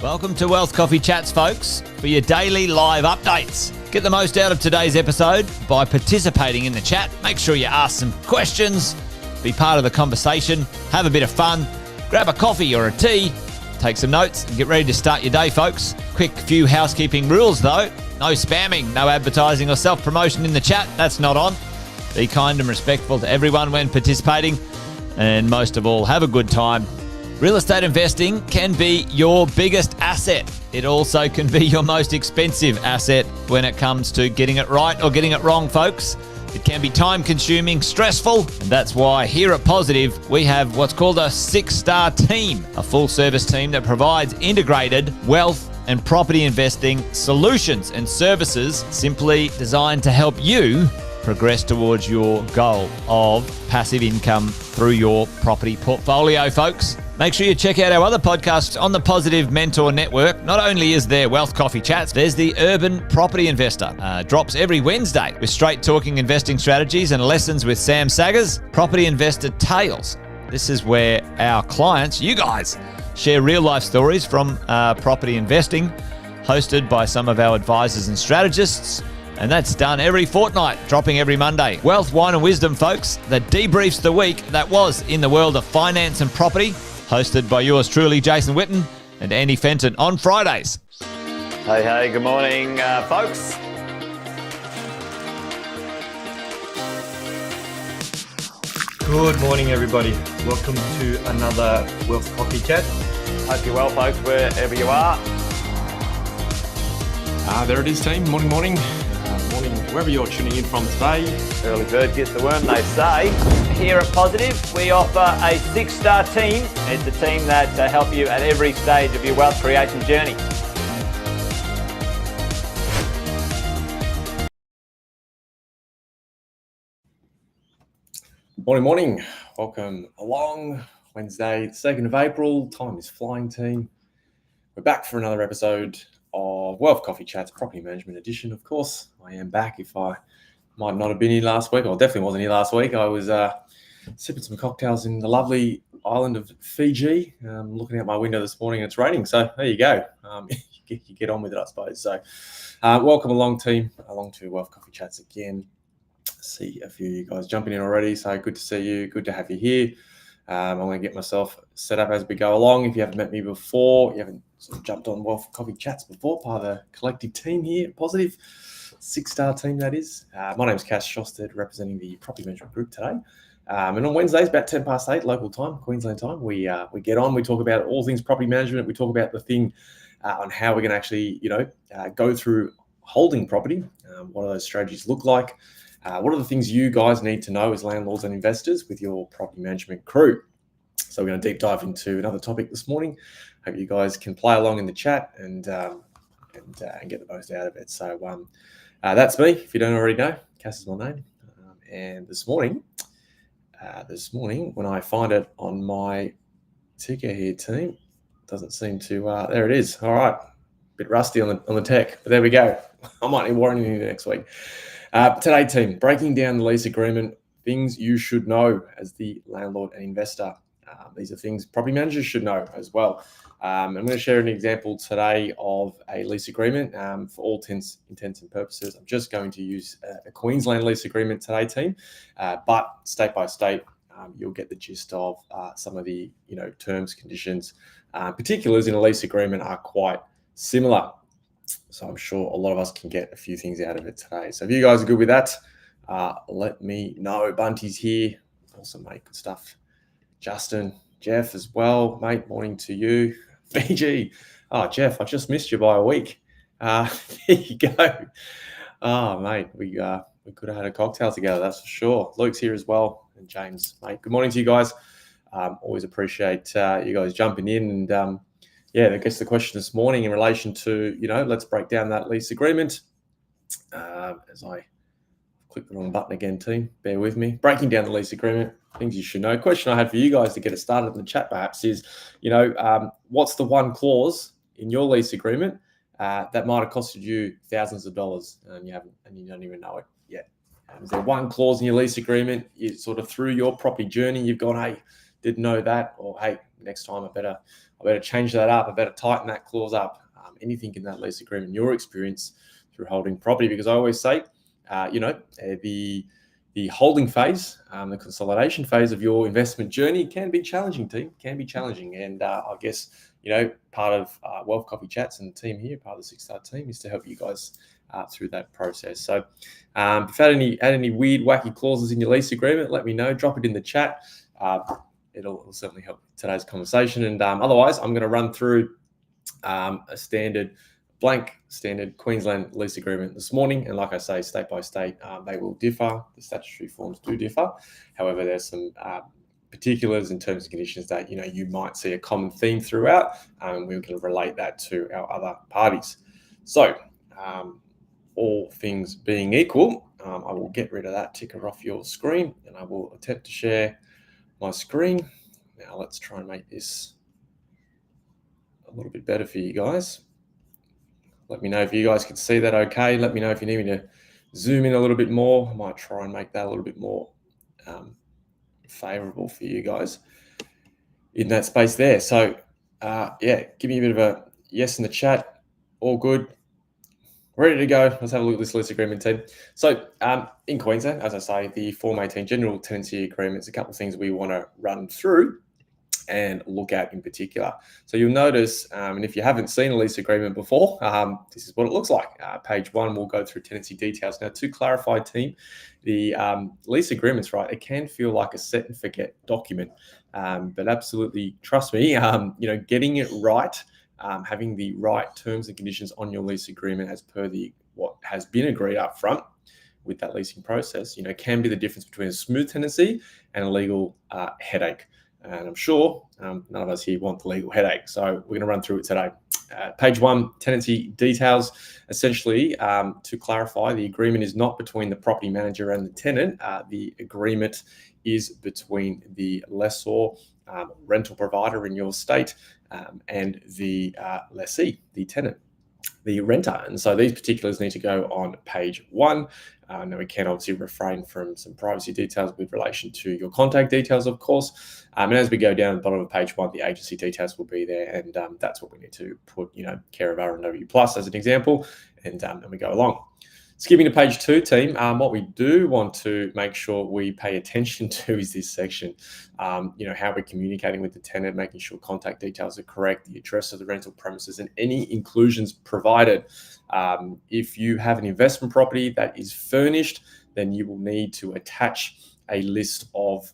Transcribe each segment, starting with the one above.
Welcome to Wealth Coffee Chats, folks, for your daily live updates. Get the most out of today's episode by participating in the chat. Make sure you ask some questions, be part of the conversation, have a bit of fun, grab a coffee or a tea, take some notes, and get ready to start your day, folks. Quick few housekeeping rules, though. No spamming, no advertising or self-promotion in the chat. That's not on. Be kind and respectful to everyone when participating. And most of all, have a good time. Real estate investing can be your biggest asset. It also can be your most expensive asset when it comes to getting it right or getting it wrong, folks. It can be time-consuming, stressful, and that's why here at Positive, we have what's called a 6-star team, a full-service team that provides integrated wealth and property investing solutions and services simply designed to help you progress towards your goal of passive income through your property portfolio, folks. Make sure you check out our other podcasts on the Positive Mentor Network. Not only is there Wealth Coffee Chats, there's the Urban Property Investor. Drops every Wednesday with straight talking investing strategies and lessons with Sam Saggers. Property Investor Tales. This is where our clients, you guys, share real life stories from property investing, hosted by some of our advisors and strategists. And that's done every fortnight, dropping every Monday. Wealth, Wine and Wisdom, folks, that debriefs the week that was in the world of finance and property, hosted by yours truly, Jason Witten and Andy Fenton on Fridays. Hey, good morning, folks. Good morning, everybody. Welcome to another Wealth Coffee Chat. Hope you're well, folks, wherever you are. There it is, team. Morning. Morning, wherever you're tuning in from today. Early bird gets the worm, they say. Here at Positive, we offer a 6-star team. It's a team that help you at every stage of your wealth creation journey. Morning. Welcome along. Wednesday, 2nd of April. Time is flying, team. We're back for another episode of Wealth Coffee Chats, Property Management Edition. Of course, I am back. If I might not have been here last week, or definitely wasn't here last week, I was sipping some cocktails in the lovely island of Fiji. Looking out my window this morning, it's raining. So there you go. You get on with it, I suppose. So welcome along, team, along to Wealth Coffee Chats again. See a few of you guys jumping in already. So good to see you. Good to have you here. I'm going to get myself set up as we go along. If you haven't met me before, you haven't sort of jumped on Wealth Coffee Chats before, part of the collective team here, Positive 6-star team, that is. My name's Cass Shosted, representing the Property Management Group today. And on Wednesdays, about 10 past 8, local time, Queensland time, we get on. We talk about all things property management. We talk about the thing on how we're going to actually, go through holding property. What do those strategies look like? What are the things you guys need to know as landlords and investors with your property management crew? So we're going to deep dive into another topic this morning. Hope you guys can play along in the chat and get the most out of it. So that's me. If you don't already know, Cass is my name. And this morning, when I find it on my ticker here, team, doesn't seem to. There it is. All right, bit rusty on the tech, but there we go. I might need warranty next week. Today, team, breaking down the lease agreement, things you should know as the landlord and investor. These are things property managers should know as well. I'm going to share an example today of a lease agreement. For all intents and purposes, I'm just going to use a Queensland lease agreement today, team. But state by state, you'll get the gist of some of the terms, conditions, particulars in a lease agreement are quite similar. So I'm sure a lot of us can get a few things out of it today. So if you guys are good with that, let me know. Bunty's here. Awesome, mate. Good stuff. Justin, Jeff as well, mate. Morning to you. Fiji. Oh, Jeff, I just missed you by a week. There you go. Oh, mate, we could have had a cocktail together, that's for sure. Luke's here as well, and James, mate. Good morning to you guys. Always appreciate you guys jumping in. And I guess the question this morning in relation to, let's break down that lease agreement. As I click the wrong button again, team, bear with me. Breaking down the lease agreement, things you should know. Question I had for you guys to get it started in the chat perhaps is, what's the one clause in your lease agreement that might have costed you thousands of dollars and you don't even know it yet? Is there one clause in your lease agreement, you sort of through your property journey, you've gone, hey, didn't know that, or hey, next time I better change that up. I better tighten that clause up. Anything in that lease agreement, your experience through holding property, because I always say, the holding phase, the consolidation phase of your investment journey can be challenging, team. Can be challenging, and I guess part of Wealth Coffee Chats and the team here, part of the Six Star team, is to help you guys through that process. So, if you had any weird, wacky clauses in your lease agreement, let me know. Drop it in the chat. It'll certainly help today's conversation. And otherwise, I'm going to run through a standard Queensland lease agreement this morning. And like I say, state by state, they will differ. The statutory forms do differ. However, there's some particulars in terms and conditions that you might see a common theme throughout. We're going to relate that to our other parties. So, all things being equal, I will get rid of that ticker off your screen, and I will attempt to share my screen. Now, let's try and make this a little bit better for you guys. Let me know if you guys can see that okay. Let me know if you need me to zoom in a little bit more. I might try and make that a little bit more favorable for you guys in that space there. So, give me a bit of a yes in the chat. All good. Ready to go. Let's have a look at this lease agreement, team. So, in Queensland, as I say, the Form 18 General Tenancy Agreements, a couple of things we want to run through and look at in particular. So you'll notice, and if you haven't seen a lease agreement before, this is what it looks like. Page 1, we'll go through tenancy details. Now, to clarify, team, the lease agreements, right, it can feel like a set and forget document, but absolutely, trust me, getting it right, having the right terms and conditions on your lease agreement as per what has been agreed up front with that leasing process, can be the difference between a smooth tenancy and a legal headache. And I'm sure none of us here want the legal headache. So we're going to run through it today. Page 1, tenancy details. Essentially, to clarify, the agreement is not between the property manager and the tenant. The agreement is between the lessor, rental provider in your state, and the lessee, the tenant, the renter. And so these particulars need to go on page 1. Now, we can obviously refrain from some privacy details with relation to your contact details, of course. And as we go down the bottom of page 1, the agency details will be there. And that's what we need to put, care of R&W Plus as an example. And we go along. Skipping to page 2, team, what we do want to make sure we pay attention to is this section. How we're communicating with the tenant, making sure contact details are correct, the address of the rental premises, and any inclusions provided. If you have an investment property that is furnished, then you will need to attach a list of,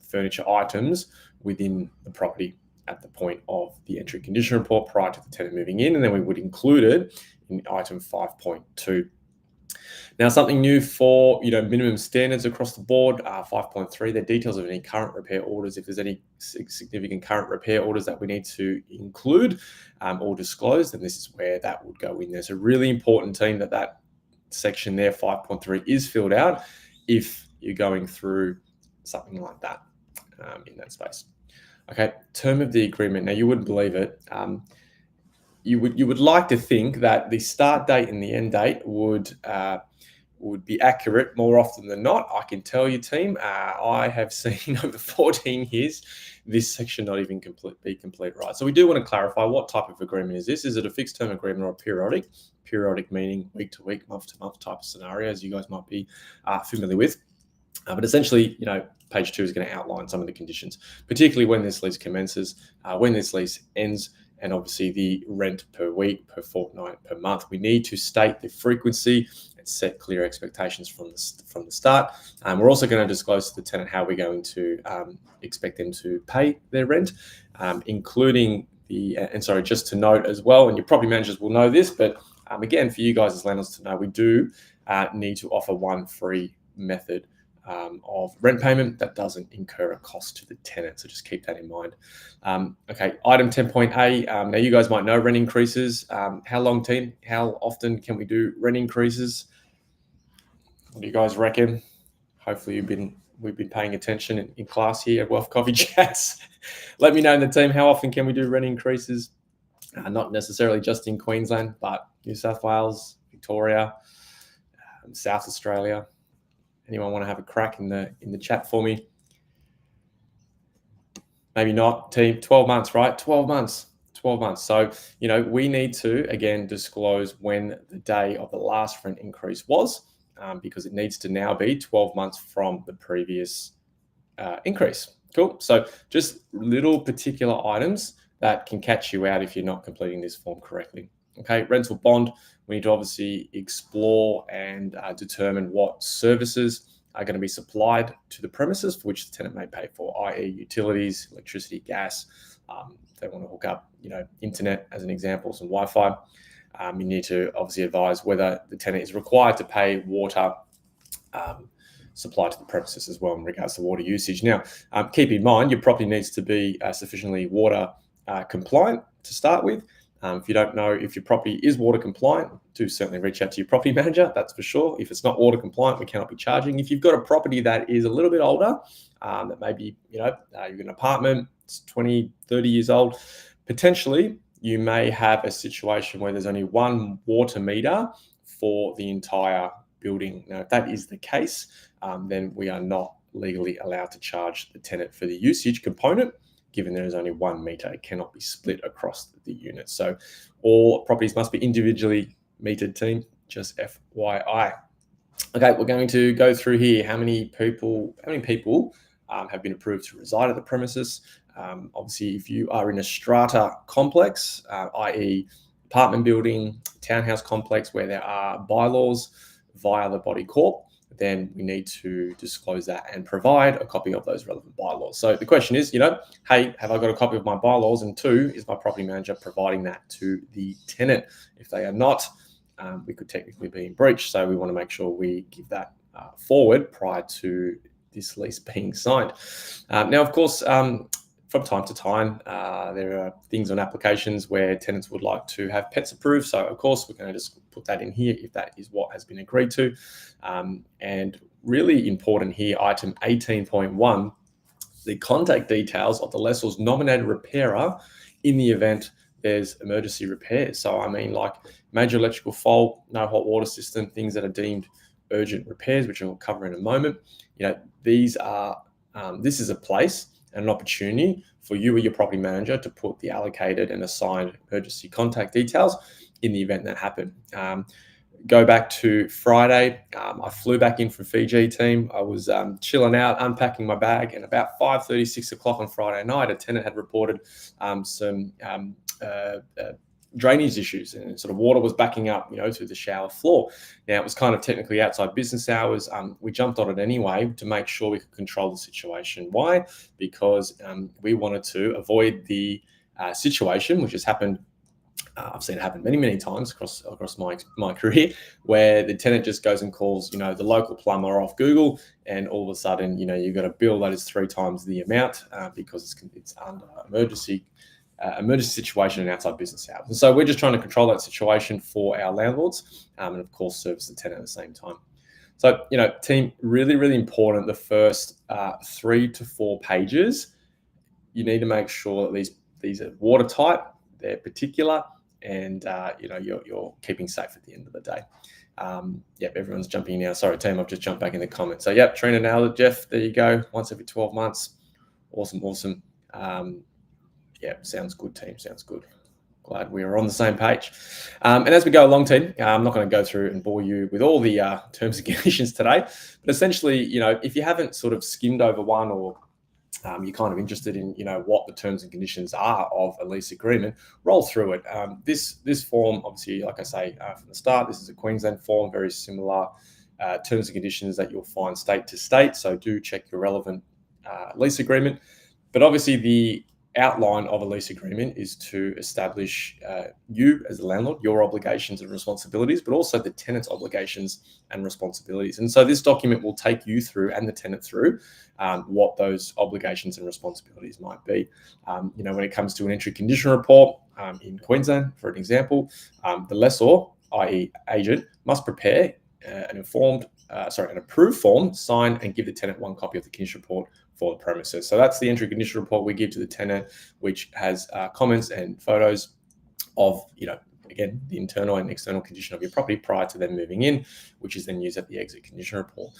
furniture items within the property at the point of the entry condition report prior to the tenant moving in, and then we would include it in item 5.2. Now, something new for minimum standards across the board, 5.3, the details of any current repair orders. If there's any significant current repair orders that we need to include or disclose, then this is where that would go in there. So really important, team, that section there, 5.3, is filled out if you're going through something like that in that space. Okay, term of the agreement. Now, you wouldn't believe it. You would like to think that the start date and the end date would be accurate more often than not. I can tell you, team, I have seen over 14 years this section not even be complete right. So we do want to clarify, what type of agreement is this? Is it a fixed term agreement or a periodic? Periodic meaning week to week, month to month type of scenario, as you guys might be familiar with. But essentially, page 2 is going to outline some of the conditions, particularly when this lease commences, when this lease ends, and obviously the rent per week, per fortnight, per month. We need to state the frequency and set clear expectations from the start. We're also going to disclose to the tenant how we're going to expect them to pay their rent, including just to note as well, and your property managers will know this, but again, for you guys as landlords to know, we do need to offer one free method of rent payment that doesn't incur a cost to the tenant. So just keep that in mind. Okay, item 10.A. Now, you guys might know rent increases. How long, team? How often can we do rent increases? What do you guys reckon? Hopefully we've been paying attention in class here at Wealth Coffee Chats. Let me know in the team, how often can we do rent increases? Not necessarily just in Queensland, but New South Wales, Victoria, South Australia. Anyone want to have a crack in the chat for me? Maybe not, team. 12 months, right? 12 months. 12 months. So, we need to, again, disclose when the day of the last rent increase was, because it needs to now be 12 months from the previous increase. Cool. So just little particular items that can catch you out if you're not completing this form correctly. Okay, rental bond, we need to obviously explore and determine what services are going to be supplied to the premises for which the tenant may pay for, i.e. utilities, electricity, gas. If they want to hook up, internet as an example, some Wi-Fi. You need to obviously advise whether the tenant is required to pay water supply to the premises as well in regards to water usage. Now, keep in mind, your property needs to be sufficiently water compliant to start with. If you don't know if your property is water compliant, do certainly reach out to your property manager, that's for sure. If it's not water compliant, we cannot be charging. If you've got a property that is a little bit older, that maybe, you've got an apartment, it's 20, 30 years old, potentially you may have a situation where there's only one water meter for the entire building. Now, if that is the case, then we are not legally allowed to charge the tenant for the usage component, given there is only 1 meter. It cannot be split across the unit. So all properties must be individually metered, team, just FYI. Okay, we're going to go through here how many people have been approved to reside at the premises. Obviously, if you are in a strata complex, i.e. apartment building, townhouse complex, where there are bylaws via the body corp, then we need to disclose that and provide a copy of those relevant bylaws. So the question is, hey, have I got a copy of my bylaws? And 2, is my property manager providing that to the tenant? If they are not, we could technically be in breach. So we want to make sure we give that forward prior to this lease being signed. Now, of course, from time to time, there are things on applications where tenants would like to have pets approved. So, of course, we're going to just put that in here if that is what has been agreed to. And really important here, item 18.1, the contact details of the lessor's nominated repairer in the event there's emergency repairs. So, I mean, like major electrical fault, no hot water system, things that are deemed urgent repairs, which I'll cover in a moment. These are, this is a place and an opportunity for you or your property manager to put the allocated and assigned emergency contact details in the event that happened. Go back to Friday. I flew back in from Fiji, team. I was chilling out, unpacking my bag, and about 5:30, 6 o'clock on Friday night, a tenant had reported some drainage issues, and sort of water was backing up, through the shower floor. Now, it was kind of technically outside business hours. We jumped on it anyway to make sure we could control the situation. Why? Because we wanted to avoid the situation, which has happened. I've seen it happen many, many times across my career, where the tenant just goes and calls, the local plumber off Google, and all of a sudden, you've got a bill that is 3 times the amount because it's under emergency situation and outside business hours. And so we're just trying to control that situation for our landlords, and of course service the tenant at the same time. So, team, really, really important. The first 3 to 4 pages, you need to make sure that these are watertight, they're particular, and you're keeping safe at the end of the day. Everyone's jumping in now. Sorry, team, I've just jumped back in the comments. So Trina nailed it. Jeff, there you go. Once every 12 months. Awesome. Sounds good, team. Sounds good. Glad we are on the same page. And as we go along, team, I'm not going to go through and bore you with all the terms and conditions today. But essentially, if you haven't sort of skimmed over one, or you're kind of interested in, what the terms and conditions are of a lease agreement, roll through it. This form, obviously, like I say from the start, this is a Queensland form, very similar terms and conditions that you'll find state to state. So do check your relevant lease agreement. But obviously, the outline of a lease agreement is to establish you as the landlord, your obligations and responsibilities, but also the tenant's obligations and responsibilities. And so this document will take you through and the tenant through what those obligations and responsibilities might be. When it comes to an entry condition report in Queensland, for an example, the lessor, i.e. agent, must prepare an approved form, sign and give the tenant 1 copy of the condition report for the premises. So that's the entry condition report we give to the tenant, which has comments and photos of, again, the internal and external condition of your property prior to them moving in, which is then used at the exit condition report.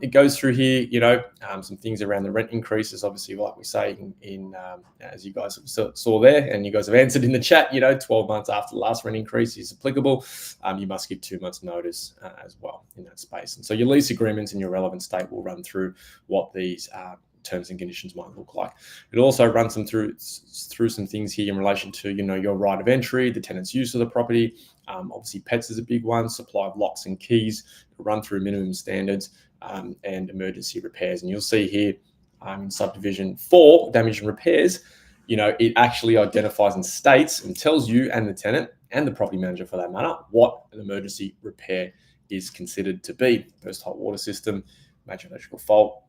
It goes through here, some things around the rent increases, obviously, like we say as you guys saw there, and you guys have answered in the chat, 12 months after the last rent increase is applicable, you must give 2 months notice as well in that space. And so your lease agreements in your relevant state will run through what these terms and conditions might look like. It also runs them through some things here in relation to, your right of entry, the tenant's use of the property. Obviously, pets is a big one, supply of locks and keys, run through minimum standards, and emergency repairs. And you'll see here in subdivision 4, damage and repairs, it actually identifies and states and tells you and the tenant and the property manager for that matter what an emergency repair is considered to be. Burst hot water system, major electrical fault,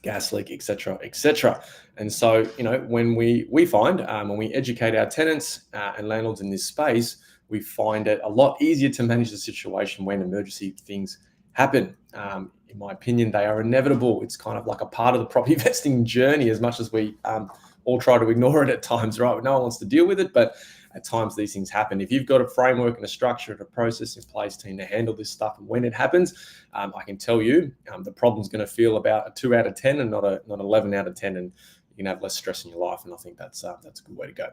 gas leak, etc., etc. And so, when we find, when we educate our tenants and landlords in this space, we find it a lot easier to manage the situation when emergency things happen. In my opinion, they are inevitable. It's kind of like a part of the property investing journey, as much as we all try to ignore it at times, right? No one wants to deal with it, but at times these things happen. If you've got a framework and a structure and a process in place, team, to handle this stuff, and when it happens, I can tell you the problem's going to feel about a 2 out of 10 and not 11 out of 10, and you can have less stress in your life. And I think that's a good way to go.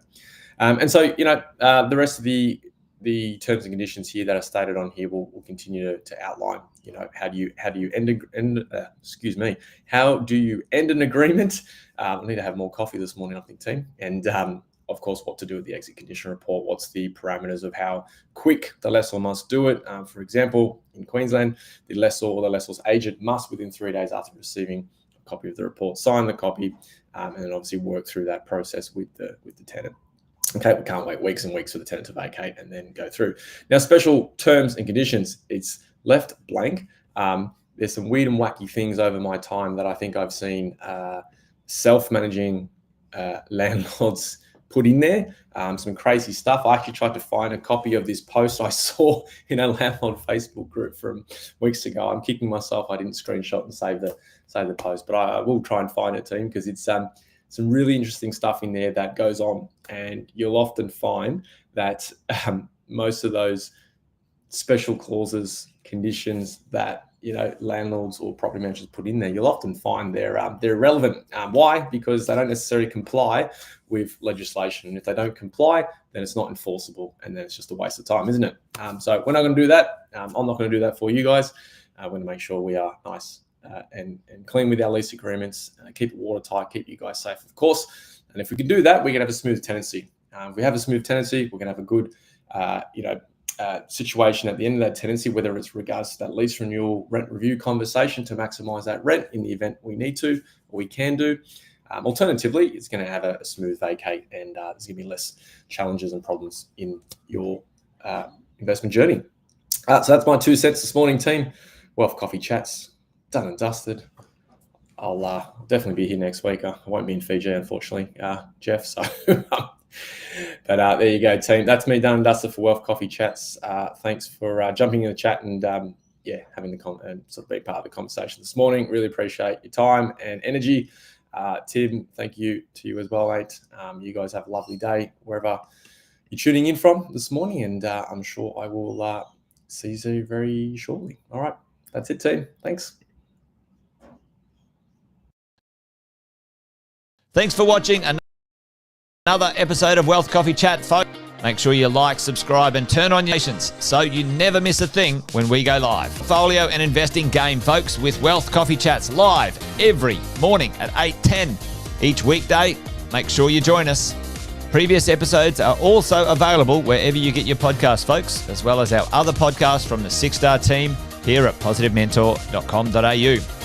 And so, the rest of the terms and conditions here that are stated on here will continue to outline, how do you end an agreement? I need to have more coffee this morning, I think, team. And of course, what to do with the exit condition report. What's the parameters of how quick the lessor must do it? For example, in Queensland, the lessor or the lessor's agent must, within 3 days after receiving a copy of the report, sign the copy, and then obviously work through that process with the tenant. Okay, we can't wait weeks and weeks for the tenant to vacate and then go through. Now, special terms and conditions, it's left blank. There's some weird and wacky things over my time that I think I've seen self-managing landlords put in there. Some crazy stuff. I actually tried to find a copy of this post I saw in a landlord Facebook group from weeks ago. I'm kicking myself I didn't screenshot and save the post, but I will try and find it, team, because it's some really interesting stuff in there that goes on, and you'll often find that most of those special clauses, conditions that landlords or property managers put in there, you'll often find they're irrelevant. Why? Because they don't necessarily comply with legislation. And if they don't comply, then it's not enforceable, and then it's just a waste of time, isn't it? So we're not going to do that. I'm not going to do that for you guys. I want to make sure we are nice and clean with our lease agreements, keep it watertight, keep you guys safe, of course. And if we can do that, we're going to have a smooth tenancy. If we have a smooth tenancy, we're going to have a good, situation at the end of that tenancy, whether it's regards to that lease renewal rent review conversation to maximize that rent in the event we need to or we can do. Alternatively, it's going to have a smooth vacate, and there's going to be less challenges and problems in your investment journey. So that's my 2 cents this morning, team. Wealth Coffee Chats, done and dusted. I'll definitely be here next week. I won't be in Fiji, unfortunately, Jeff. So, but there you go, team. That's me done and dusted for Wealth Coffee Chats. Thanks for jumping in the chat and having and sort of being part of the conversation this morning. Really appreciate your time and energy. Tim, thank you to you as well, mate. You guys have a lovely day wherever you're tuning in from this morning, and I'm sure I will see you very shortly. All right, that's it, team. Thanks. Thanks for watching another episode of Wealth Coffee Chat, folks. Make sure you like, subscribe, and turn on your notifications so you never miss a thing when we go live. Portfolio and investing game, folks, with Wealth Coffee Chats live every morning at 8:10 each weekday. Make sure you join us. Previous episodes are also available wherever you get your podcasts, folks, as well as our other podcasts from the 6-Star team here at positivementor.com.au.